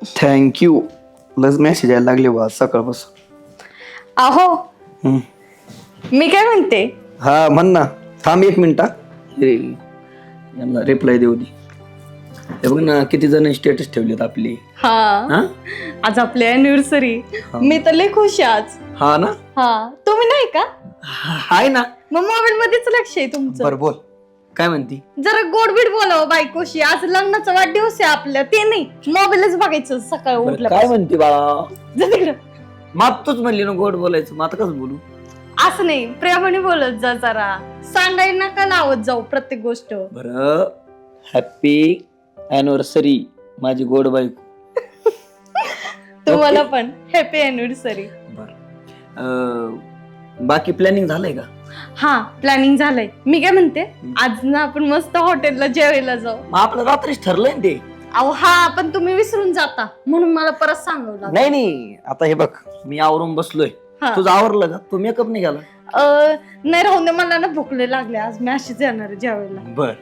Thank you. लस message यायला लागले बा सकाळपासून. अहो हम्म. मी काय म्हणते, हा म्हण ना. थांब 1 मिनिट यांना रिप्लाय देऊ दे. हे बघ ना किती जण स्टेटस ठेवलेत आपली. हा हा आज आपली अॅनिव्हर्सरी. हा. मी तर लय खुश आहे आज. हा ना. हा तुम्ही नाही का? हाय ना. मग मोबाईल मध्येच लक्ष आहे तुमचं. बर बोल काय म्हणती. जरा गोडबीड बोलावं बायकोशी. आज लग्नाचा वाढदिवस आहे आपल्या. ते नाही मोबाईलच बघायचं सकाळ बरं, उठलं. काय म्हणते बाळा. जा तिकडं. मग तूच म्हणली ना गोड बोलायचं. मग आता कसं बोलू. असं नाही, प्रेमाने बोलत जा. जरा सांगायला नका लावत जाऊ प्रत्येक गोष्ट. बर हॅपी अॅनिव्हर्सरी माझी गोड बायको. तुम्हाला पण हॅपी अॅनिव्हर्सरी. बर बाकी प्लॅनिंग झालंय का. हा प्लॅनिंग झालंय. मी काय म्हणते, आज ना आपण मस्त हॉटेलला जेवायला जाऊ. मग आपलं रात्रीच ठरलंय ना ते. अहो हा पण तुम्ही विसरून जाता म्हणून मला परत सांगावं लागलं. नाही आता हे बघ मी आवरून बसलोय. हा. तुझं आवरलं का. तू मेकअप नाही घाला. नाही राहून दे, मला ना भुकले लागले. आज मी अशीच येणार आहे जेवायला. बर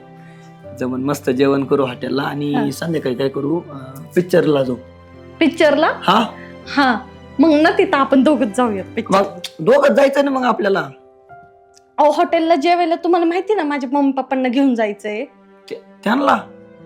जमून मस्त जेवण करू हॉटेलला आणि संध्याकाळी काय करू पिक्चरला जाऊ. पिक्चरला. हा हा मग ना तिथं आपण दोघच जाऊयात पिक्चर. मग दोघं जायचं ना मग आपल्याला. अहो हॉटेलला जेवायला तुम्हाला माहिती ना माझ्या मम्मी पप्पांना घेऊन जायचंय. त्यांना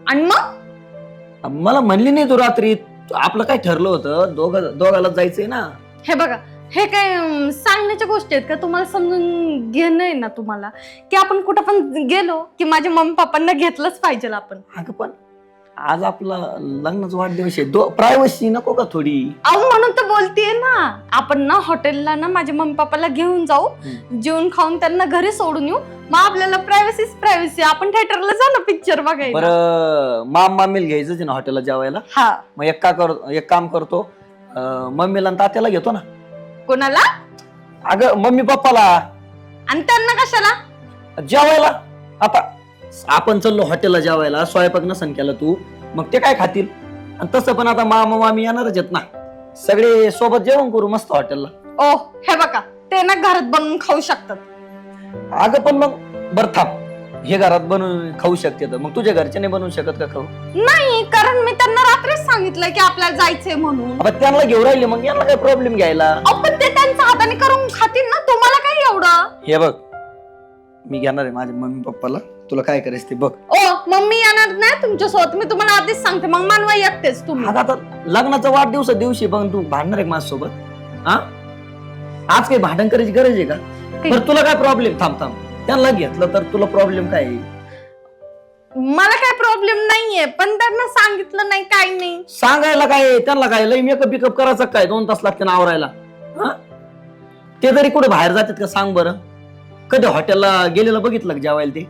आणि मग मला म्हणली नाही तू रात्री. आपलं काय ठरलं होतं दोघाला जायचंय ना. हे बघा, हे काय सांगण्याच्या गोष्टी आहेत का. तुम्हाला समजून घेणं आहे ना तुम्हाला, की आपण कुठं पण गेलो की माझ्या मम्मी पप्पांना घेतलंच पाहिजे आपण. अगं पण आज आपला लग्नाचा वाढदिवस आहे. प्रायव्हसी नको का थोडी. अहो म्हणून तर बोलतेय ना, आपण ना हॉटेलला ना माझ्या मम्मी पप्पाला घेऊन जाऊ. जेवून खाऊन त्यांना घरी सोडून येऊ. मग आपल्याला प्रायव्हसी. आपण थिएटरला जाऊ ना पिक्चर बघायला. बरं मामीला घ्यायचं ना हॉटेलला जेवायला. हा मग एक काम करतो मम्मीला आणि तात्याला घेतो ना. कोणाला. अगं मम्मी पप्पाला आणि त्यांना कशाला जेवायला. आता आपण चाललो हॉटेलला जेवायला. स्वयंपाक नसन केला तू मग ते काय खातील. आणि तसं पण आता मामा मामी येणारच आहेत ना. सगळे सोबत जेवण करू मस्त हॉटेलला. ओ हे बघा, ते ना घरात बनवून खाऊ शकतात. अगं पण मग बरं थांब. हे घरात बनवून खाऊ शकते तर मग तुझ्या घरचे नाही बनवू शकत का खाऊ. नाही, कारण मी त्यांना रात्रीच सांगितलं की आपल्याला जायचंय म्हणून. आता त्यांना घेऊन राहिले मग यांना काय प्रॉब्लेम घ्यायला. पण ते त्यांच्या हाताने करून खातील ना. तुम्हाला काय एवढं. हे बघ मी घेणार आहे माझ्या मम्मी पप्पाला. तुला काय करायचं ते बघ. ओ मम्मी येणार नाही तुमच्यासोबत. मी तुम्हाला आधीच सांगते. मग मानवा एकटेच तुम्ही. अगं आता लग्नाचा वाढदिवस दिवशी बघ तू भांडणार आहे माझ्यासोबत. हा आज काही भांडण करायची गरज आहे का. बरं तुला काय प्रॉब्लेम. थांब त्यांना घेतलं तर तुला प्रॉब्लेम काय आहे. मला काय प्रॉब्लेम नाहीये, पण त्यांना सांगितलं नाही, काही नाही. सांगायला काय त्यांना काय लई मेकअप बिकअप करायचं काय 2 तास लागते ना आवरायला. हा ते तरी कुठे बाहेर जातात का सांग बरं. कधी हॉटेलला गेलेलं बघितलं का जेवायला ते.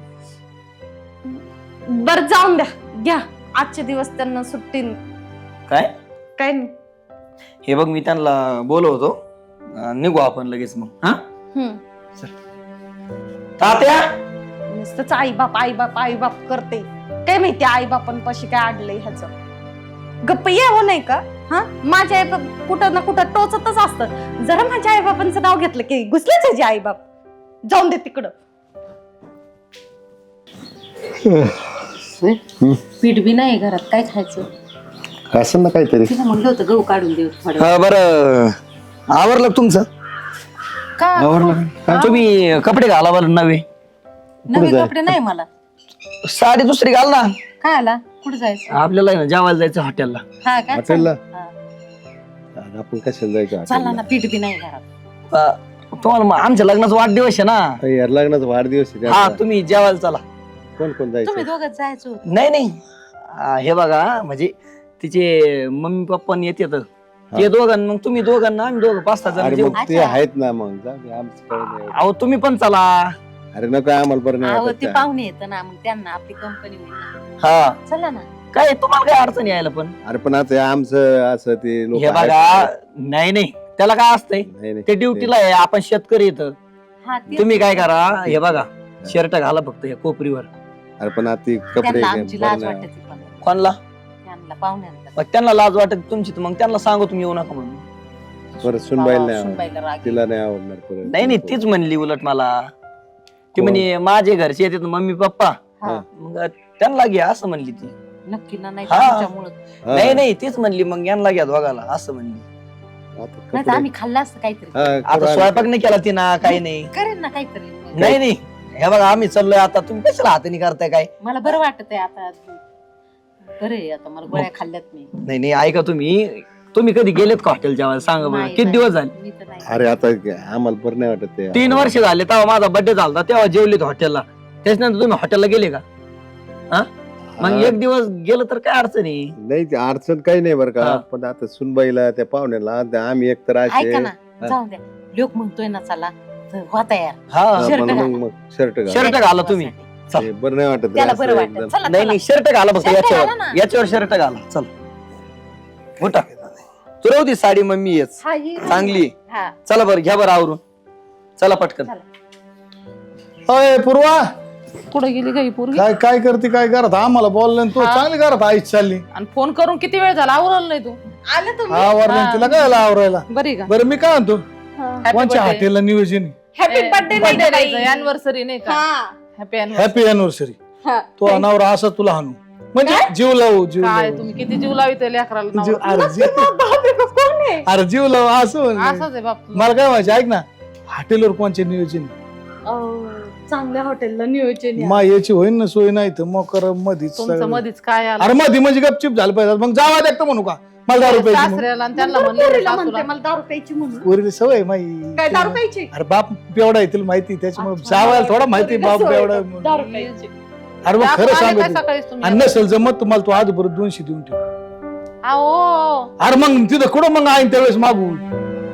बर जाऊन द्या, घ्या आजचे दिवस त्यांना सुट्टी. काय नाही. हे बघ मी त्यांना बोलवतो. निघू आपण लगेच मग. हा तात्या नुसतंच आई बाप करते. काय माहिती आई बापांपाशी काय अडलंय ह्याच. गप्प यावं नाही का. हा माझे आई बाप कुठं ना कुठं टोचतच असतं. जरा माझ्या आई बापांचं नाव घेतलं की घुसलेच आहे आई बाप. जाऊन दे तिकडं. पीठ बी नाही घरात, काय खायचं. असं ना काहीतरी. तिला म्हणलं होतं गहू काढून देऊ थोडं. बरं आवरलं तुमचं. का आवरलं. तुम्ही कपडे घाला बरं नवे. नवे कपडे नाही मला. साडी दुसरी घाल ना. काय आला कुठे जायचं. आपल्याला आहे ना जेवायला जायचं हॉटेलला. हा का. हॉटेलला? हा. आपण कशाला जायचं चालला ना, पीठ बी नाही घरात. तुम्हाला मग आमच्या लग्नाचा वाढदिवस आहे ना. यार लग्नाचा वाढदिवस आहे हा त्याचा. तुम्ही जेवायला चला. कोण तुम्ही जायचं. दोघं जायचं होतं. नाही हे बघा म्हणजे तिचे मम्मी पप्पा येतात ते दोघं मग तुम्ही दोघांना आम्ही दोघं 5-6 जण अरे जेवू. मग ते आहेत ना. मग जाऊ दे, आमचं काही नाही. अहो तुम्ही पण चला. अरे नको आम्हाला बरं नाही अहो वाटत ते काय. पाहुणे येतं ना, मग त्यांना आपली कंपनी होईल ना. हा चला ना. काय तुम्हाला काय अडचण यायला पण. अरे पण आता हे आमचं असं ते लोक हे बघा नाही त्याला काय असतंय नाही ते ड्युटीला आहे. आपण शेतकरी येतं. हा ते तुम्ही काय करा हे बघा शर्ट घाला फक्त या कोपरीवर. अरे पण आता ते कपडे त्यांना काय आमची बरं लाज नाही. वाटते पण. कोणला. त्यांना पाहुण्यांना. मग त्यांना लाज वाटत तुमची तर मग त्यांना सांगू तुम्ही येऊ नका म्हणून. परत सुनबाईला नाही सुनबाईला आवडणार. राग तिला नाही आवडणार परत. नाही तीच म्हणली उलट मला. ती म्हणे माझे घरचे येतात मम्मी पप्पा हा. मग त्यांना घ्या असं म्हणली ती. नक्की ना नाही हा. तुमच्यामुळं हा. नाही नाही तीच म्हणली मग यांना घ्या दोघाला असं म्हणली. आता नाही तर कपडे- आम्ही खाल्लं असतं काहीतरी हा, आता करू स्वयंपाक आम्ही. नाही केला तिनं काही नाही. करेन ना काहीतरी नाही नाही हे बघा आम्ही चाललोय आता, तुम्ही कशाला हाताने करताय काय? मला बरं वाटत आहे आता बरं आहे आता मला गोळ्या खाल्ल्यात मी नाही नाही ऐका तुम्ही कधी गेलेत का हॉटेल जेवायला सांगा बरं, नाही, किती नाही. दिवस झाले? मी तर नाही अरे आता आम्हाला बरं नाही वाटत ते. 3 वर्ष झाले तेव्हा माझा बर्थडे झाला तेव्हा जेवलेत हॉटेलला. त्याच्यानंतर तुम्ही हॉटेलला गेले का? मग हा. 1 दिवस गेलं तर काय अडचण आहे? नाही ते अडचण काही नाही बरं हा. का, पण आता सुनबाईला त्या पाहुण्याला त्या आम्ही एकतर असे ऐका ना हा. जाऊ द्या लोक म्हणतोय ना चला तर हो तयार हा हा, शर्ट पण घाला. मग शर्ट घाल. शर्ट घाला तुम्ही. चल. ते बरं नाही वाटत त्याला असं बरं वाटत एकदम. चला नाही चला. नाही शर्ट घाला फक्त शर्ट याच्यावर घाला ना. याच्यावर शर्ट घाला. चल मोठा तू राहू दे साडी मम्मी येच हा, ये. चांगली. हा चला बरं घ्या बरं आवरून. चला पटकन. अय पूर्वा कुठे गेली काही पोरगी काय काय करते काय करत आम्हाला बोललं आणि तो हा. चांगली करत आईच चालली आणि फोन करून किती वेळ झाला आवरलं नाही तू आलं तुम्ही हा वरनं हा. तिला काय आवरायला बरी का बरं मी काय म्हणतो Happy कोणच्या birthday. हॉटेलला नियोजन हॅपी बर्थडे बर्थडे अॅनिव्हर्सरी नाही का हा हॅपी हॅपी अॅनिव्हर्सरी हा. तो अनावर असा तुला हाणू म्हणजे जीव लावू जीव काय लावू. तुम्ही किती जीव लावित लेकराला जीव- नवरा? अरे जीव- कोण आहे अरे जीव लावू असं म्हण. असंच आहे बाप तुझं. मला काय माहिती ऐक ना हॉटेलवर कोणचे नियोजन चांगल्या हॉटेलला नियोजन मा याची होईन ना सोय नाही तर मग कर मधीच तुमचं सगळं. मधीच काय आलं अरे मधी म्हणजे गपचिप झालं पाहिजे मग जावा देखतं म्हणू का मला दारू प्यायची म्हणून. सासऱ्याला आणि त्यांना म्हणते म्हणलं मला दारू प्यायची म्हणून पोरीला सवय माही काय दारू प्यायची अरे बाप बेवडा येतील माहिती त्याच्यामुळे अच्छा. जावायला थोडा माहिती पोरीला बाप सवय बेवडा का? म्हणून. दारू प्यायची अरे मग खरं सांगतो सकाळीच आणि तुम्ही नसेल जमत तुम्हाला तू आज परत 200 देऊन ठेव अहो अरे मग तिथं कुठं मग आहे त्यावेळेस मागू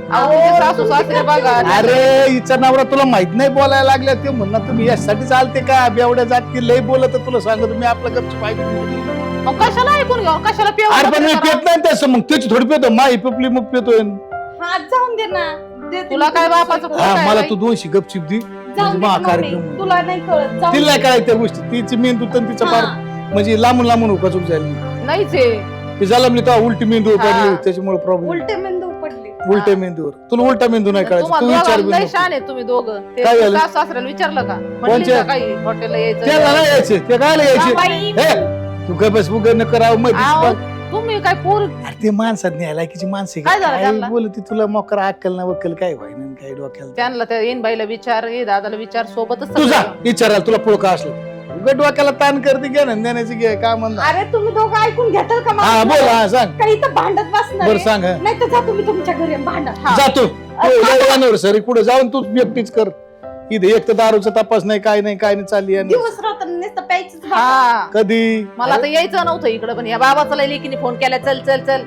तुमचे सासू सासरे बघा अरे हिचा नवरा तुला माहित नाही बोलायला लागल्या ते म्हणणार तुम्ही यासाठी चालते का बेवड्या जाती लय बोलत तर तुला सांगतो तुम्ही आपलं गपची पाहिजे मग कशाला ऐकून घ्या कशाला अरे पण मी पिऊ पेत नाही तसं मग त्याची थोडी पेतो माही पिपली मग पेतोय हात जाऊन दे ना देते तुला मी काय तुला बापाचं सगळं. हा काय मला बाई? तू 200 गपचिप दी जाऊन म्हणजे दे महा मम्मी. कार्यक्रम तुला नाही कळत जाऊन तिला दे. काय त्या गोष्टी तिची मेंदू तर तिचं फार म्हणजे लांबून लांबून उपाचूक झाली नाहीच आहे ती जलमली तर उलटी मेंदू हा. पडली त्याच्यामुळे प्रॉब्लेम उलटे मेंदू पडले उलट्या मेंदूवर तुला उलटा मेंदू नाही कळायचं तू तुम्हाला विचार बी लय नको. शान आहे तुम्ही दोघं ते काय झालं? सासू सासऱ्याला विचारलं का म्हणले कोणच्या? का काही हॉटेलला त्याला यायचं नाही यायचे ते काय यायचे बाई, हे तू काय बस उगा न करावं मग आहो, तुम्ही काय पोर अरे ते माणसात नाही लायकीची माणसे काय झालं त्यांना? बोलती तुला मोकरा अक्कल ना वक्कल काय व्हायना काय डोक्याला त्यांना त्या येईन बाईला विचार ये दादाला विचार सोबतच तुझा सगळं. विचारायला तुला पुळका असलं उगा डोक्याला ताण करते घे ना देण्याची घे काय म्हणणार अरे तुम्ही दोघं ऐकून घेताल का हा मला? बोल हा सांग काही तर भांडत बसणार बरं आहे. सांग हा. नाही तर जा तुम्ही तुमच्या घरी भांडा जातो सरी कुठे जाऊन तूच एकटीच कर इथे एक तर दारूचा तपास नाही काय नाही चालली आणि दिवस रात्र नुसतं प्यायचंच बाबा. हा कधी मला तर यायचं नव्हतं इकडे पण या बाबाचा लय लेकीने फोन केला चल चल चल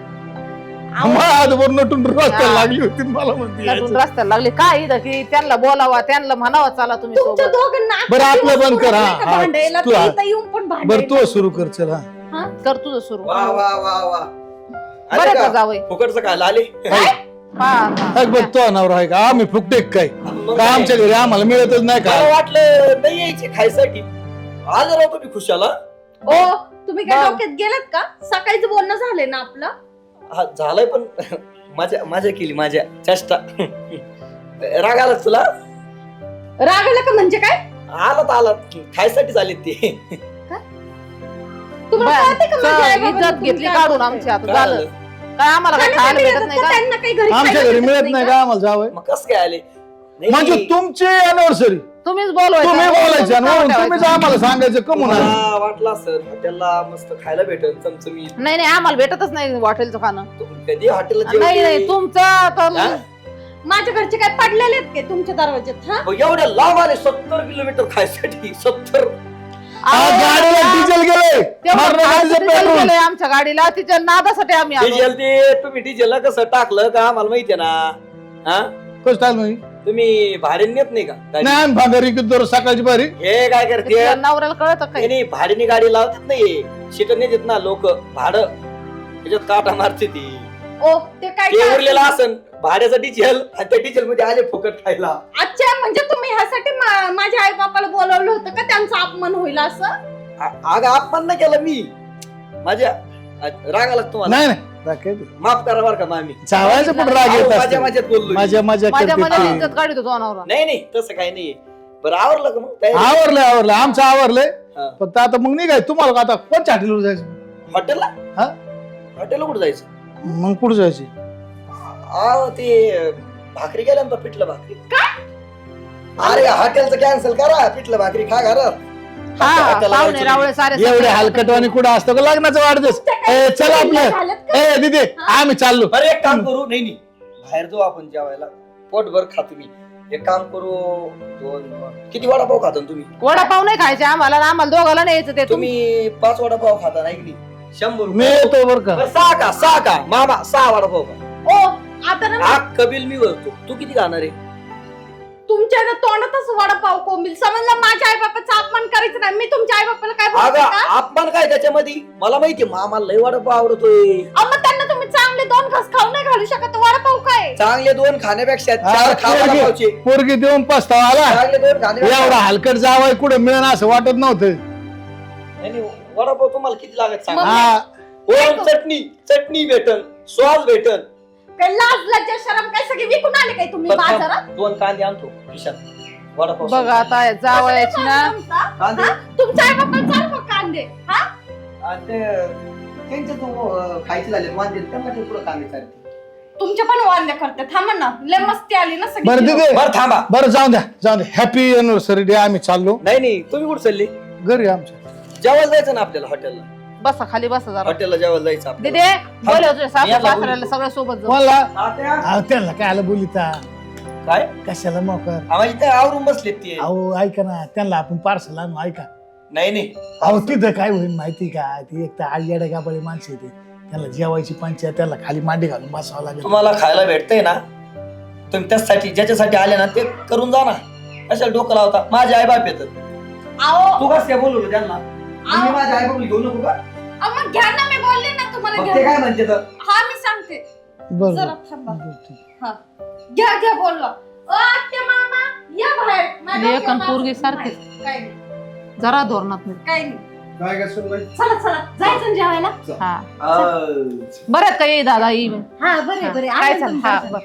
हातभर नटून रस्त्याला हा. लागली होती मला म्हणते नटून यायचं. रस्त्याला लागले काय इथं की त्यांना बोलावा त्यांना म्हणावा चला तुम्ही तुमच्या सोबत दोघांना बरं, अख्खा आपलं दिवस बंद कर, पुरत हा, नाही का हा. भांडायला? तू तर हा. इथं येऊन पण बरं भांडायला. तू सुरू कर चल हा कर तुझं सुरू वा वा वा वा बरं आले का का? जावई फुकटचं काय आले काय बघ तो नवरा आहे का आम्ही फुकटे काय का आमच्या घरी आम्हाला मिळतच नाही का मला वाटलं नाही यायची खायसाठी आज राहतो मी खुशाला. ओ तुम्ही काय बरं. डोक्यात गेलात का सकाळीच बोलणं झालंय ना आपलं हा झालंय पण माझ्या केली माझ्या चेष्टा. राग आला तुला? रागायला का म्हणजे काय आलात खायसाठी आले ते. तुम्हाला कळतंय का माझ्या आई-बाबांना इज्जत तुम्ही घेतली काय काढून बोलताय? आमची आता काय झालं झालं? काय आम्हाला काय खायला खायला नाही भेटत मिळत नाही का? का त्यांना काही घरी आमच्या खायला घरी भेटत मिळत नाही का आम्हाला जावं मग कस काय आले? नाही, म्हणजे तुमची अॅनिव्हर्सरी तुम्हीच बोलवायचं तुम्ही बोलायचं आणि वरून ठेवायचं. तुम्हीच आम्हाला सांगायचं कमून आलं. मला वाटलं सर हॉटेलला मस्त खायला भेटेल चमचमीत. नाही नाही आम्हाला भेटतच नाही हॉटेलचं खाणं तुम्ही कधी हॉटेलला नाही नाही जेवले? तुमचं आता हा? माझ्या घरचे काय पडलेले आहेत का तुमच्या दरवाज्यात हा मग एवढ्या लांब आले 70 किलोमीटर खायसाठी 70. हा, गाडीला डिझेल गेले तेवढं मारलं खायचं गाडीचं डिझेल पेट्रोल. गेलंय आमच्या गाडीला तिच्या नादासाठी आम्ही आलो डिझेल ते तुम्ही डिझेलला कसं टाकलं का आम्हाला माहितीये ना. हा कसं चालू आहे? तुम्ही भाड्याने नेत नाही का गाडी? नाही आम्ही भांगारी की दर सकाळची बारी हे काय करते तिच्या नवऱ्याला कळत काही नाही भाड्याने गाडी लावतात नाही सीट नाही देत ना लोक भाडं त्याच्यात काटा मारते ती. ओ ते काय ते उरलेलं असन भाड्याचं डिझेल आणि त्या डिझेल मध्ये आले फुकट खायला. अच्छा म्हणजे तुम्ही ह्यासाठी माझ्या आई बापाला बोलवलं होतं का त्यांचा अपमान होईल असं अगं अपमान नाही केला मी. माझ्या राग आला तुम्हाला? नाही नाही राखेल. माफ करा बरं का मामी. चावायचं पण राग येत माझ्या असतो. माझ्यात बोललो मी. माझ्या माझ्या करते मनात ते. इज्जत काढतो तो नवरा नाही नाही तसं काही नाहीये. बरं आवरलं का मग तयारी? आवरलंय आमचं आवरलंय हा. फक्त आता मग निघाय तुम्हाला का आता कोणत्या हॉटेलवर जायचं हॉटेलला हा? हॉटेलला कुठं जायचं? मग कुठं जायची? ते भाकरी गेल्या ना पिठलं भाकरी. अरे हॉटेलचं कॅन्सल करा, पिठलं भाकरी खा घरात. हा हॉटेलला पाहुणे जायचं. रावळे सारे एवढे हलकटवाणी कुठं असतो का लग्नाचा वाढदिवस? चला आपलं ए दिदी आम्ही चाललो. बरं एक काम करू, नाही बाहेर जाऊ आपण जेवायला, पोटभर खा तुम्ही. एक काम करू, 2 किती वडापाव खाता तुम्ही? वडापाव नाही खायचे आम्हाला, आम्हाला दोघाला न्यायचं ते तुम्ही. तुम्ही 5 वडापाव खाता नाही की 100 मी रुपये. येतो बर का. बरं, 6 का मामा 6 वडापाव का? ओ आता ना हा कबिल मी भरतो, तू किती खाणार आहे? तुमच्या ना तोंडातच वडापाव कोंबील समजलं. माझ्या आई बापाचा अपमान करायचं नाही. मी तुमच्या आई बापाला काय अगं बोलते का? अपमान काय त्याच्यामध्ये? मला माहितीये मामाला लय वडापाव आवडतोय. मग त्यांना तुम्ही चांगले 2 घास खाऊ नाही घालू शकत. वडापाव काय चांगले 2 खाण्यापेक्षा हा, 4 खा वडापावचे. पोरगी देऊन पस्तावा आला. चांगले 2 खाण्यापेक्षा एवढा हलकट जावाय कुठं मिळेल असं वाटत नव्हतं. नाही, वडापाव तुम्हाला किती लागत सांग? हा चटणी भेटल, सॉस भेटल. काय लाज लज्जा शरम काय सगळे विकून आले काय तुम्ही बाजारात? 2 कांदे आणतो खिशात. वडापाव बघा आता जावयाची ना कांदे तुमच्या आई बापाला चाल मग कांदे. हा आणि ते त्यांचे तो खायचे झाले वांदे, त्यांना ते पुढे कांदे चालते. तुमच्या पण वांदे करते. थांबा ना, लय मस्ती आली ना बरं सगळी. दिदी बरं थांबा. बरं जाऊ द्या हॅपी अॅनिव्हर्सरी डे. आम्ही चाललो नाही तुम्ही कुठे चालले? घरी आमच्या. जेवायला जायचं ना आपल्याला हॉटेलला. बसा खाली बसा जरा. हॉटेलला जेवायला जायचं आपल्याला. दिदे बोलव तुझ्या सासू याला बोलू. सासऱ्याला सगळं सोबत जाऊ. मला तात्या, त्यांना काय आलं बोलिता काय कशाला मोकर. आम्हाला इथे आवरून बसलेत ते. अहो ऐका ना त्यांना आपण पार्सल आणू. ऐका नाही अहो तिथं काय होईल माहिती का? ती एक तर आई येड्या गाबाळी माणसं येते, त्यांना जेवायची पंचायत, त्याला खाली मांडी घालून बसावं लागेल. तुम्हाला खायला भेटतंय ना, तुम्ही त्यासाठी ज्याच्यासाठी आले ना ते करून जा ना. कशाला डोकं लावता? माझे आई बाप येतात. आओ तू कसं काय बोलवलं त्यांना? मी माझ्या आई बाप घेऊ नको का? मग घ्या ना, मी बोलले ना तुम्हाला मग ते घ्या. काय म्हणते तर? हा मी सांगते. बरं जरा थांबा. बरं. हा घ्या बोललो. आत्या मामा या बाहेर. माझ्या लेक आणि डोक्यावर पोरगी मारत सारखीच. नाही. काय नाही जरा धोरणात नाही. काय नाही. काय काय सुनबाई? चला जायचं ना जेवायला. हा बरं का ये दादा ये. हा बरे बरे काय आनंद चाल हा तुमचा.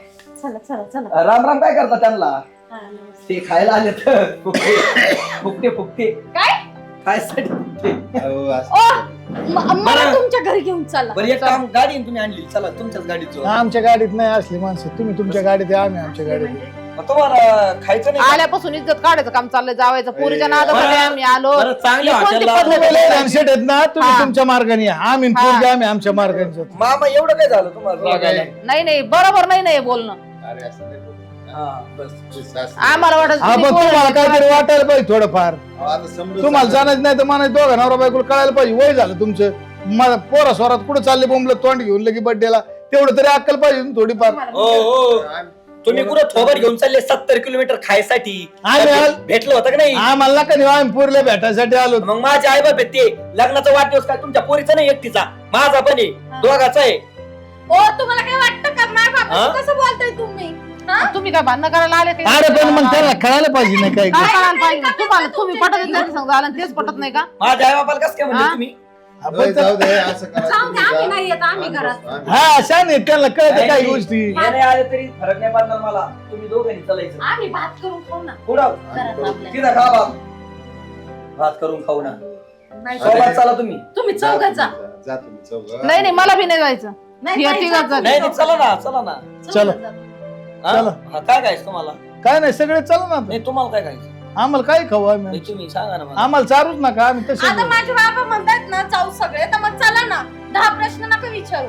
बरं. चला राम राम काय करता त्यांना? हा, नमस्ते. ते खायला आले तर फुकते काय खायसाठी फुकते. अहो, असं ओ मला बरं. तुमच्या घरी घेऊन चला. बरं एक काम, गाडी तुम्ही आणली, चला तुमच्याच गाडीत जाऊ. आमच्या गाडीत नाही असली माणसं. तुम्ही तुमच्या गाडीत आहे, आम्ही आमच्या गाडीत आहे. मग तुम्हाला खायचं नाही का? आल्यापासून इज्जत काढायचं काम चाललंय जावायचं. पोरीच्या नादामध्ये बरं. आम्ही आलो. बरं, चांगल्या ही कोणती हॉटेलला पद्धत तुम्ही लय रणशेट आहेत ना, तुम्ही हा. तुमच्या मार्गाने या. आम्ही हा. पोरगी आम्ही आमच्या मार्गाने जातो. मामा एवढं काय झालं तुम्हाला रागायला? नाही बरोबर नाही बोलणं. अरे असं नाही बोलू. हा, बस. तुझी सासू. आम्हाला वाटत हा पण तुम्हाला काहीतरी वाटायला पाहिजे थोडंफार. अहो, आता समजून तुम्हाला सांगा. जाणच नाही तर मला दोघं नवरा बायकोला कळायला पाहिजे. वय झालं तुमचं. मला पोरा स्वरात कुठं चालले बोंबलं तोंड घेऊन लगे बर्थडेला, तेवढं तरी अक्कल पाहिजे ना थोडीफार. हो आम्ही- तुम्ही कुठं थोबर घेऊन चालले 70 किलोमीटर खायसाठी? आम्ही आल- भेटलं होतं का नाही? आम्हाला नका नेऊ, आम्ही पोरीला भेटायसाठी आलो. मग माझे आई बाप ते लग्नाचा वाढदिवस काय तुमच्या पोरीचा नाही एकटीचा, माझा पण आहे, दोघाचा आहे. ओ तुम्हाला काय वाटतं का? माझ्या हा? बापाचं कसं बोलताय तुम्ही? हा? तुम्ही काय भांडणं करायला आले काय? अरे पण मग त्याला कळायला पाहिजे ना काय. काय करायला पाहिजे? तुम्ही पटत नाही सांग झालं तेच पटत नाही का? माझ्या आई बापाला कसं काय म्हणले हा? तुम्ही? अहो, जाऊ दे असं करा जाऊ तुम्ही दे, आम्ही जा. नाही येत, आम्ही घरात. आम्ही- हा शान आहे, त्यांना कळतं काही नाही, गोष्टी. हे नाही आले तरी फरक नाही पडणार मला. तुम्ही दोघांनी चालायचं. आम्ही भात करून खाऊ ना पुढं घरात आपल्या. तिथं खा भात करून खाऊ ना. नाही, सोबत चला तुम्ही. तुम्ही जा चौघ जा. तुम्ही, जा तुम्ही चौघं. नाही मला बी नाही जायचं. नाही, या नाही, तिघात जा. जा. नाही चला ना. चला. जा. हा? चला. हा, काय खायचं तुम्हाला? काय नाही सगळे चला ना आता. नाही तुम्हाला काय खायचं? आम्हाला काय खाऊ आम्ही. नाही, तुम्ही सांगा ना मला. आम्हाला चारूच नका आम्ही तसे आता माझे बाबा म्हणतात ना जाऊ सगळे, तर मग चला ना. 10 प्रश्न नका विचारू.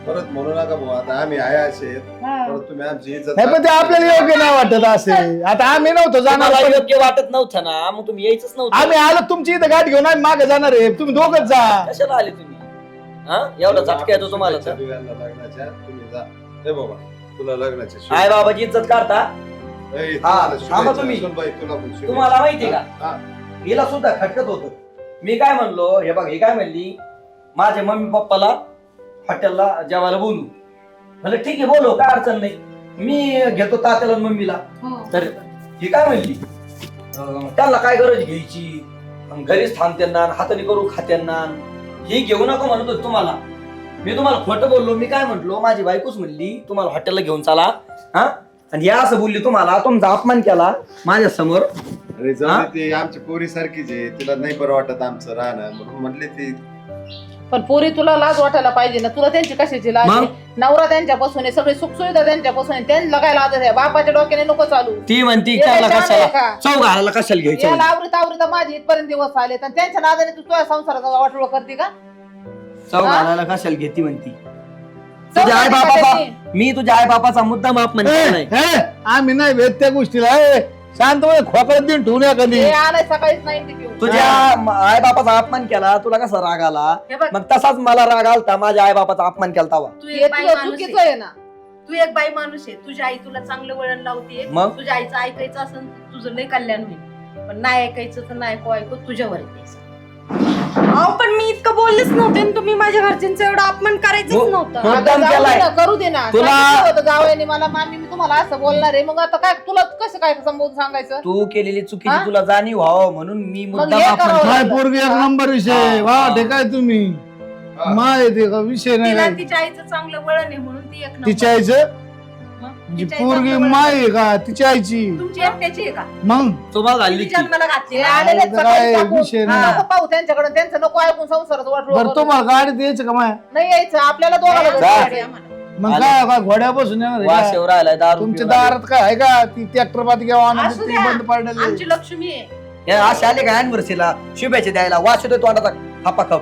परत म्हणू नका भाऊ, आता आम्ही आहे असे आहेत. परत तुम्ही आमची इज्जत नाही पण ते आपल्याला योग्य नाही वाटत असे. आता आम्ही नव्हतो जाणार. तुम्हाला योग्य वाटत नव्हतं ना, मग तुम्ही यायचंच नव्हतं. आम्ही आलो तुमची इथं गाठ घेऊन आम्ही मागे जाणार आहे. तुम्ही दोघच जा. कशाला आले तुम्ही? हा एवढा झटका येतो तुम्हाला तर. शुभेच्छा देऊ यांना लग्नाच्या. तुम्ही जा. ए बाबा तुला लग्नाची आई बाबाची इज्जत करता. ए, हा, तुम्हाला थांबा शुभेच्छा. तुम्ही. सुनबाई, तुला पण शुभेच्छा. तुम्हाला माहितीये का? हा. हिला सुद्धा खटकत होत. मी काय म्हणलो, हे बघ, हे काय म्हणली, माझ्या मम्मी पप्पाला हॉटेलला जेवायला बोलू. म्हणजे ठीक आहे बोलू, काय अडचण नाही. मी घेतो तात्याला आणि मम्मीला. तर ही काय म्हणली, त्यांना काय गरज घ्यायची, घरीच थांबत्यांना हाताने करू खात्यांना, ही घेऊ नका म्हणत होते तुम्हाला. मी तुम्हाला खोटं बोललो. मी काय म्हटलो, माझी बायकोच म्हणली तुम्हाला हॉटेलला घेऊन चाला. हा, आणि या असं बोलली तुम्हाला, तुमचा अपमान केला माझ्या समोर. अरे जाऊ दे, ती आमची पोरी सारखीच आहे, तिला नाही बरं वाटत आमचं राहणं म्हणून म्हणले ती पण पोरी तुला लाज वाटायला पाहिजे ना, तुला त्यांची कशाची लाज आहे? मग? नवरा त्यांच्यापासून आहे, सगळी सुखसुविधा त्यांच्यापासून आहे, त्यांना काय लाज आहे? बापाच्या डोक्याने नको चालू. ती म्हणती हे त्याला शान आहे कशाला का? चौ घालायला कशाला घ्यायचं याला आवृता माझी इथपर्यंत दिवस आले, तर त्यांच्या नादाने तू तुझ्या संसाराचा वाटोळ करते का? चौ हा? घालायला कशाला घेती म्हणती. चौ तुझ्या आई घालायला बापाचा कशाची? मी तुझ्या आई बापाचा मुद्दाम अपमान केलाय. आम्ही नाही भेट त्या गोष्टीला शांतपणे खोकड्यात देऊन ठेवून या कधी हे आलाय सकाळीच 90 घेऊन. तुझ्या आई बापाचा अपमान केला तुला कसा राग आला हे बघ, मग तसाच मला राग आलता माझ्या आई बापाचा अपमान केला तवा. तू हे एक बाई तुझं माणूस चुकीचं आहे. आहे ना. तू एक बाई माणूस आहे, तुझी आई तुला चांगलं वळण लावते. मग? तुझ्या आईचं ऐकायचं असेल तर तुझं लय कल्याण होईल, पण नाही ऐकायचं तर नाही ऐकू तुझ्यावर आहे. अहो पण मी इतकं बोललेच नव्हते आणि तुम्ही माझ्या घरच्यांचं एवढं अपमान करायचंच हो. नव्हतं. हो. अगं मुद्दाम जाऊ दे केलाय. ना, करू दे ना. तुला- सांगितलं होतं जावयाने मला, मामी मी तुम्हाला असं बोलणार आहे, मग आता काय तुला कसं काय समजून सांगायचं? तू केलेली चुकीची हा? तुला जाणीव व्हावं म्हणून मी मुद्दाम हे अपमान करावं केला. काय पोरगी एक नंबर विषय हा. वा काय तुम्ही माय येते का विषय नाही तिला काय. तिच्या आईचं चांगलं वळण आहे म्हणून ती एक नंबर. तिच्या आईचं मग? म्हणजे तिच्या आईचं पोरगी चांगलं वळण माय आहे. आहे का तिच्या आईची तुमची एकट्याची आहे का? मग तुम्हाला घालली तिने की जन्माला घातली हे ना. आलेले आहेत काय सकाळी टाकून. विषय नाही. नको पाहू त्यांच्याकडे, त्यांचं नको ऐकून संसाराचं वाटलं बरं तुम्हाला गाडी द्यायचं का माय नाही यायचं आपल्याला दोघाला नाही, जायचं. जा. आम्हाला आम्हाला. मग आले. काय काय घोड्या बसून येणार आहे का? वाशेवर राहिलाय दारू तुमच्या पिऊन आले. दारात काय आहे का ती ट्रॅक्टर पाती घ्यावा आणून असू ती द्या. बंद पाडलेली आमची लक्ष्मी आहे. हे असे आले का अॅनिव्हर्सरीला शुभेच्छा द्यायला वास येतोय तोंडाचा खपा खप.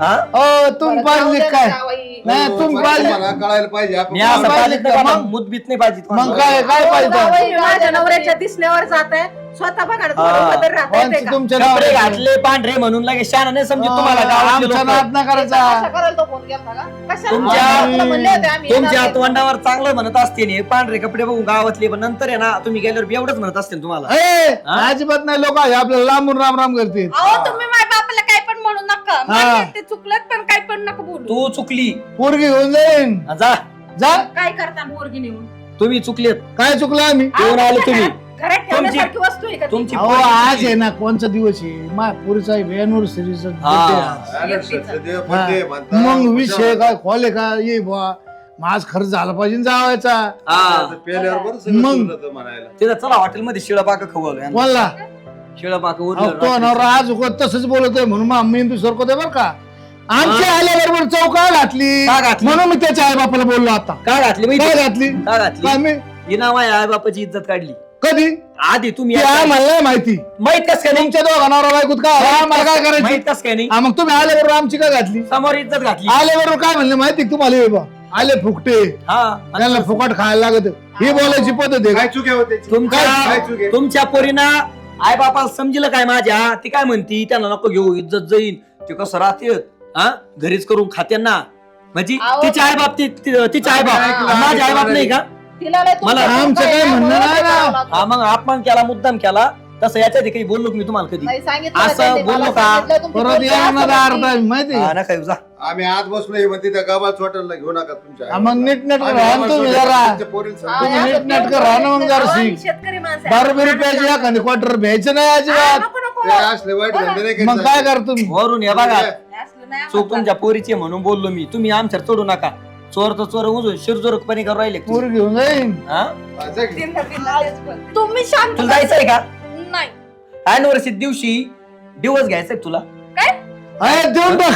हा हो तुम्ही बरं, जाऊ पाहिजे दे ना काय जावई. नाही तुम्ही पाहिजे मला कळायला पाहिजे आपण मी असं पाहिजे पाहिजे का? नाही मग? मुदबीत नाही पाहिजे मग काय काय हो, पाहिजे जावई. तुम्ही माझ्या नवऱ्याच्या दिसण्यावर जात आहे, स्वतः बघा ना, तुम्हाला हा. बदल राहता येते कोणची का? तुमच्या कपडे नावाची? घातले पांढरे म्हणून लगे शान नाही समजत तुम्हाला हो, गावातले आमचा लोकं. नाद नाही करायचा अशा करायला तो फोन केलता का? कशाला? तुमच्या- आपल्याला म्हणले होते आम्ही येणार तुमच्या नाही. तोंडावर चांगलं म्हणत असते नी पांढरे कपडे बघून गावातले पण नंतर आहे ना तुम्ही गेल्यावर एवढंच म्हणत असते तुम्हाला. ए, हा? अजिबात नाही लोक आपल्याला लांबून राम राम करते अहो तुम्ही माझ्या बापाला काय पण म्हणू नका. हा. माझ्या ते चुकलं पण काय पण नका बोलू. तू चुकली पोरगी घेऊन जाईन जा जा काय करता पोरगी नेऊन? तुम्ही चुकलेत काय चुकलं आम्ही घेऊन आले तुम्ही. घरात ठेवण्यासारखी वस्तू आहे का ती? तुमची अहो पोरगी आज चुकली. आहे ना कोणचा दिवस आहे मा पुरीचा एनिव्हर्सरीचा मग विषय काय खोले का ये बुवा माझ खर्च झाला पाहिजे ना जावायचा हा. मग? म्हणायला तिथं चला हॉटेलमध्ये शिळा पाक खवलं बोलला शिळा पाक तो नवरा आज उगत तसंच बोलतोय म्हणून मग मेंदू सरकतोय बरं का आमच्या आल्याबरोबर चौका घातली का घातली? म्हणून मी त्याच्या आई बापाला बोललो आता का घातली काय माहिती? घातली का घातली काय मी ही नाव आहे आई बापाची इज्जत काढली कधी आधी तुम्ही ती आम्हाला नाही माहिती माहित कस काय नाही तुमच्या दोघा नवरा बायकोत काय आम्हाला काय करायचं माहित कस काय नाही हा, मग तुम्ही आल्याबरोबर आमची काय घातली समोर इज्जत घातली आल्याबरोबर काय म्हणले माहिती का तुम्हाला हे बा आले फुकटे हा त्यांना फुकट खायला लागत ही बोलायची पद्धत आहे काय का? चुके होते काय तुमच्या चूक आहे? तुमच्या पोरीना आई बापाला समजलं काय माझ्या ती काय म्हणती त्यांना नको घेऊ इज्जत जाईन ते कसं राहते हा घरीच करून खाते ना म्हणजे अहो, तिचे आई बाप तिचे आई बाप माझे आई बाप नाही का तिला लय तुमचं मला- दुःख आमचं आहे काय ना, म्हणणं म्हणून नाही ते ना. करावं लागलं. हा मग अपमान केला मुद्दाम केला तसं याच्या आधी काही बोललो का मी तुम्हाला कधी नाही सांगितलं असं त्यांनी, बोललो मला का? सांगितलं तुमची परत पोरगी येणार असं ना म्हणती. अर्धा माहिती हा का? ना काय जा आम्ही आज बसलो हे म्हणते त्या गावात हॉटेलला घेऊ नका तुमच्या हा, मग नीट नेट आम्ही राहा गावात तुम्ही हॉटेलला जरा तुमच्या पोरीला हा, सांगतो. तुम्ही या नीट नेट राहा ना मग जरा अहो, शिक आम्ही शेतकरी माणसं आहे. बारा रुपयाची एखादी क्वार्टर भ्यायचं नाही हा, अजिबात नको, नको. ते असले वाईट धंदे नाही मग काय कर तुम्ही वरून हे बघा हे असलं नाही चूक आम्हाला. तुमच्या पोरीची म्हणून बोललो मी तुम्ही आमच्यावर चढू नका चोर तर चोर उजून शिरजोरकपणे करून राहिले पोर घेऊन जाईन हा हा, जा की. तीनदा तेच बोलते. तुम्ही शांत तुला जायचंय का नाही. अॅनिव्हर्सरी दिवशी दिवस घ्यायचंय तुला अरे देऊन बघ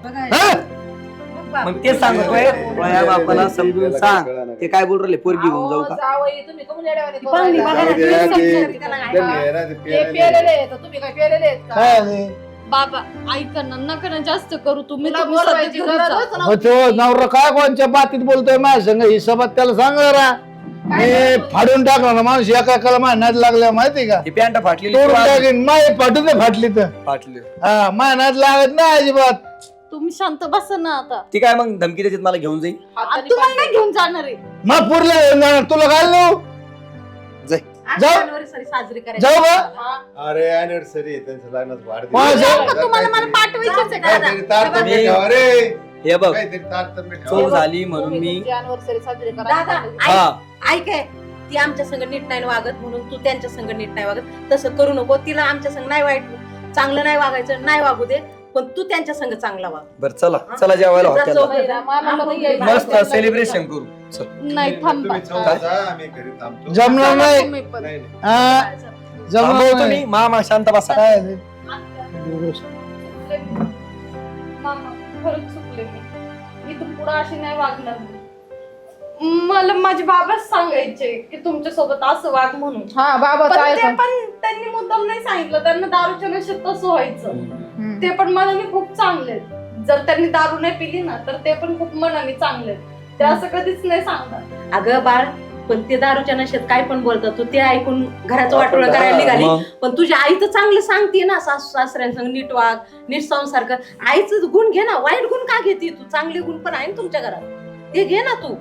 बघा, हा? बघ बाप. मग तेच सांगतोय तुझ्या बापाला समजून सांग ते काय बोल राहिले पोरगी घेऊन जाऊ अहो, का जावई, तुम्ही कमून येड्यावानी करू पाहुणी राहिला? बघा ना, जाऊ दे, तुम्ही ते- समजून त्याला काय. त्यांनी आहे ना, ते ते पेरेले. पेलेले आहेत, तुम्ही काय पेलेले आहेत का? काय नाही. बाबा ऐका ना नका ना जास्त करू तुम्ही तुला तुम्ही सध्या बोलवायची घरी जा. गरजच हो नव्हती. तो नवरा काय कोणच्या बातीत बोलतोय माझ्या संग हिशोबात त्याला सांग जरा काय मी बोलतोय? फाडून टाकला ना माणूस एका एकाला माझ्या नाद लागल्या माहिती का ती पॅन्ट फाटलेली तोडून तू आज टाकीन माय फाटून दे फाटली तर फाटली हा माझ्या नाद लागत नाही अजिबात तुम्ही शांत बसा ना आता ती काय मग धमकी देतात मला घेऊन जाईल हाताने तुम्हाला नाही पाडले. घेऊन जाणार आहे. मग पुरला घेऊन जाणार तुला घाल नऊ आज जाऊ. anniversary साजरी करायची. जाऊ बा. हा. अरे अॅनिव्हर्सरी त्यांचं लग्नाचं वाढदिवस. कोणाचं? जाऊ का तुम्हाला मला पाठवायचंच आहे का? काहीतरी तारतम्य मी- ठेवा रे. हे बघ काहीतरी तारतम्य ठेवा. चूक झाली म्हणून तुम्ही मी तुमची anniversary साजरी करा. दादा, हा ऐक आहे, ती आमच्या संग नीट नाही वागत म्हणून तू त्यांच्या संग नीट नाही वागत तसं करू नको. तिला आमच्या संग नाही वाईट चांगलं नाही वागायचं नाही वागू दे, पण तू त्यांच्या संग चांगला वाग. बर चला चला जेवायला जा हॉटेलला महिना, मामाला नाही यायचं. मस्त सेलिब्रेशन करू चल नाही थांबा तुम्ही चौघं जा, आम्ही घरी थांबतो. जमणार चला नाही तुम्ही पण. नाही, नाही. हा, जमणार थांबवतो नाही मी मामा शांत बसा काय ते? मामा खरंच चुकले मी इथून पुढे अशी नाही वागणार मी. मला माझे बाबाच सांगायचे की तुमच्या सोबत असं वाग म्हणून. हा बाबा पण ते पण त्यांनी मुद्दाम नाही सांगितलं. त्यांना दारूच्या नशेत तसं व्हायचं. ते पण मनाने खूप चांगले आहेत. जर त्यांनी दारू नाही पिली ना तर ते पण खूप मनाने चांगले आहेत. ते असं कधीच नाही सांगणार. अगं बाळ, पण ते दारूच्या नशेत काय पण बोलतात, तू ते ऐकून घराचं वाटोळं करायला निघाली. पण तुझी आई तर चांगलं सांगते ना, सासू सासऱ्यांसंग नीट वाग, नीट संसार कर. आईचं गुण घे ना, वाईट गुण का घेते तू? चांगले गुण पण आहे ना तुमच्या घरात, ते घे ना तू.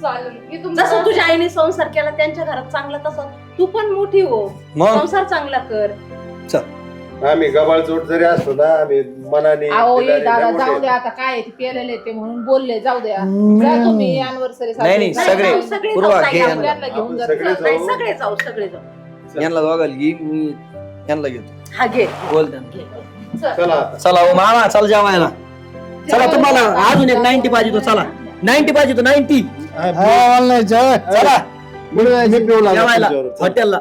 चालेल. जसं तुझ्या आईने संसार केला त्यांच्या घरात चांगला, तसा तू पण मोठी हो, संसार चांगला कर. आम्ही गबाळ जोड जरी असतो ना, आम्ही मनाने अहो ये दिलाने दादा लय जाऊ मोठे. दे आता, काय आहे ते पेलेले ते म्हणून बोलले, जाऊ द्या. जा तुम्ही अॅनिव्हर्सरी नाही, सगळे सगळे पूर्वा जाऊ, घे ताई, यांना. आपल्याला घेऊन जा. सगळे नाही, जाऊ. सगळे जाऊ, सगळे जाऊ. यांना दोघाला घे, मी यांना घेतो. हा घे. बोल त्यांना. चला आता. चला हो मामा, चल जेवायला. चला तुम्हाला अजून एक 90 पाहिजे तो. चला 90 पाहिजे तो 90. चला मी पिऊ लागलो जेवायला तुमच्यावर. हॉटेलला.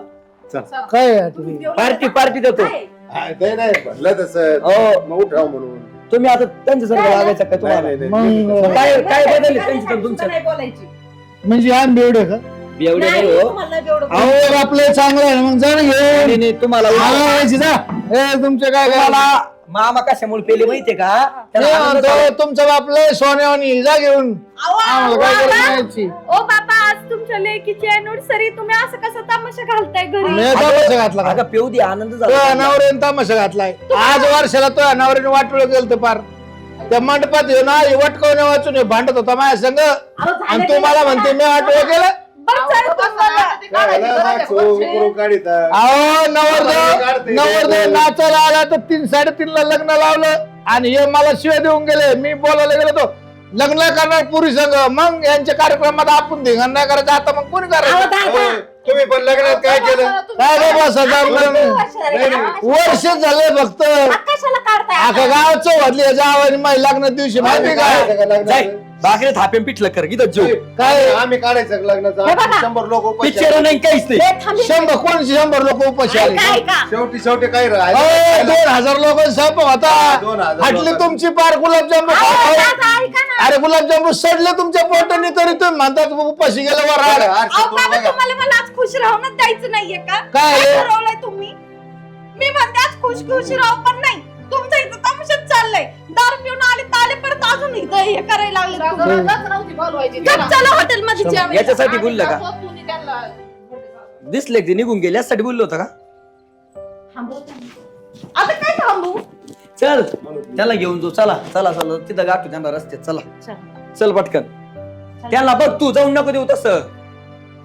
काय पार्टी देतो. काय? हा, ते नाही म्हणलं तसं हो. मग उठाव म्हणून. तुम्ही आता त्यांच्यासारखं वागायचं का नाही, तुम्हाला? नाही, नाही. मग काय बदलले काय त्यांची तर तुमच्या? नाही बोलायची. म्हणजे आण बेवडे का एवढे नाही, नाही हो. तुम्हाला एवढं अहो आपलं चांगलं आहे ना, मग जा ना नाही, घेऊन. नाही, तुम्हाला तुमचे काय तुम्हाला मामा कशामुळे पेले माहितीये का? त्याला आनंद म्हणतो झाला. तुमचं बापलं सोन्यावानी जा घेऊन. आम्हाला काय गरज नाही. ओ बाबा, आज तुमच्या लेकीची अॅनिव्हर्सरी, तुम्ही असं कसं तमाशा घालताय घरी? लय तमाशा घातला का? अगं पेऊ दे, आनंद तो झाला. अनावरीने तमाशा घातलाय. आज वर्षाला तो अनावरीने वाटोळ गेलं पार. त्या मंडपात येऊन आली वटकवणे वाचून हे भांडत होता माझ्या संग. अहो, झालं आणि काय? तू मला म्हणते मी वाटोळ केलं. बरं झालं तुम्हाला. काय झालं? मागचं करून काढीता. अहो नवरदेव नाचायला आला तर 3 3:30 ला लग्न लावलं आणि हे मला शिवाय देऊन गेले. मी बोलायला गेलो तो लग्न करणार पुरी संघ. मग यांच्या कार्यक्रमात आपण धिंगाण नाही करायचं. आता मग कोणी अहो, करायचं? दादा. तुम्ही पण लग्नात काय केलं? काय रे बस वर्ष झाले फक्त. कशाला काढताय? अख्खा गाव चौहदली याच्या आवानी माझ्या लग्नाच्या दिवशी माहिती काय जाय, भाकरी थापे पिठलं कर इथं जेव. काय आम्ही काढायचं लग्नाचं. हे बघा. 100 लोक उपाशी पिक्चर नाही काहीच नाही. हे थांबे. 100 लोक उपाशी आले. काय का? शेवटी काय अहो, राहिलं? 2000 लोक स्वयंपाक होता. 2000 हटली लोकांना. तुमची पार गुलाबजामुन अहो, खाऊ. दादा, ऐका ना. अरे गुलाबजामुन सडले तुमच्या पोटाने तरी तुम्ही म्हणतात उपाशी गेलं वर राड. अहो बाबा, तुम्हाला मला आज खुश राहूनच द्यायचं नाहीये का? काय काय रे? ठरवलंय तुम्ही? मी म्हणते आज खुश राहू, पण नाही. तुमचं इथं तमाशाच चाललंय. दारू पिऊन आले ताले परत अजून इथं हे करायला लागले तुम्ही. नव्हती बोलवायची गप चला हॉटेलमध्ये जेवायला. याच्यासाठी बोललं का? तुम्ही त्यांना दिसले ते निघून गेले यासाठी बोललो होतं का? आता काय थांबू? चल त्याला घेऊन जाऊ. चला चला चला तिथं गाठू त्यांना रस्त्यात. चला चल. चल पटकन. त्याला बघ, तू जाऊन नको देऊ तसं.